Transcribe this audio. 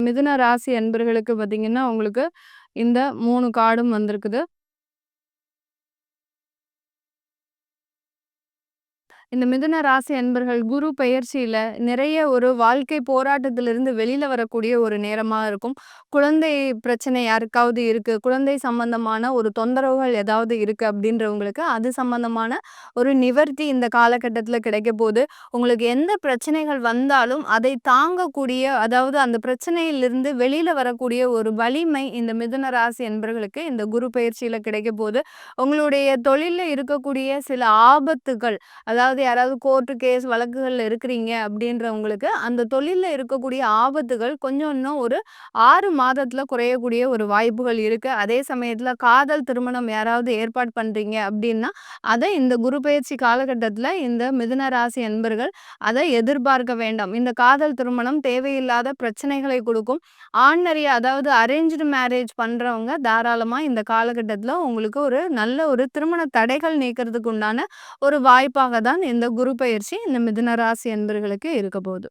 மிதுன ராசி அன்பர்களுக்கு பார்த்தீங்கன்னா, உங்களுக்கு இந்த 3 கார்டும் வந்திருக்குது. இந்த மிதுன ராசி அன்பர்கள் குரு பெயர்ச்சியில நிறைய ஒரு வாழ்க்கை போராட்டத்திலிருந்து வெளியில வரக்கூடிய ஒரு நேரமா இருக்கும். குழந்தை பிரச்சனை யாருக்காவது இருக்கு, குழந்தை சம்பந்தமான ஒரு தொந்தரவுகள் ஏதாவது இருக்கு அப்படின்றவங்களுக்கு, அது சம்பந்தமான ஒரு நிவர்த்தி இந்த காலகட்டத்தில கிடைக்கப்போது. உங்களுக்கு எந்த பிரச்சனைகள் வந்தாலும் அதை தாங்கக்கூடிய, அதாவது அந்த பிரச்சனையிலிருந்து வெளியில வரக்கூடிய ஒரு வலிமை இந்த மிதுன ராசி அன்பர்களுக்கு இந்த குரு பெயர்ச்சியில கிடைக்கப்போது. உங்களுடைய தொழில்ல இருக்கக்கூடிய சில ஆபத்துகள், அதாவது யாராவது கோர்ட்டு கேஸ் வழக்குகள்ல இருக்கிறீங்க அப்படின்றவங்களுக்கு அந்த தொழில்ல இருக்கக்கூடிய ஆபத்துகள் கொஞ்சம் இன்னும் ஒரு 6 மாதத்துல குறையக்கூடிய ஒரு வாய்ப்புகள் இருக்கு. அதே சமயத்துல காதல் திருமணம் யாராவது ஏற்பாடு பண்றீங்க அப்படின்னா, அதை இந்த குரு பெயர்ச்சி காலகட்டத்துல இந்த மிதுன ராசி அன்பர்கள் அதை எதிர்பார்க்க வேண்டாம். இந்த காதல் திருமணம் தேவையில்லாத பிரச்சனைகளை கொடுக்கும். ஆண் நெறிய, அதாவது அரேஞ்ச்டு மேரேஜ் பண்றவங்க தாராளமா இந்த காலகட்டத்துல உங்களுக்கு ஒரு நல்ல ஒரு திருமண தடைகள் நீக்கிறதுக்கு உண்டான ஒரு வாய்ப்பாக தான் இந்த குரு பெயர்ச்சி இந்த மிதுன ராசி அன்பர்களுக்கு இருக்க போகுது.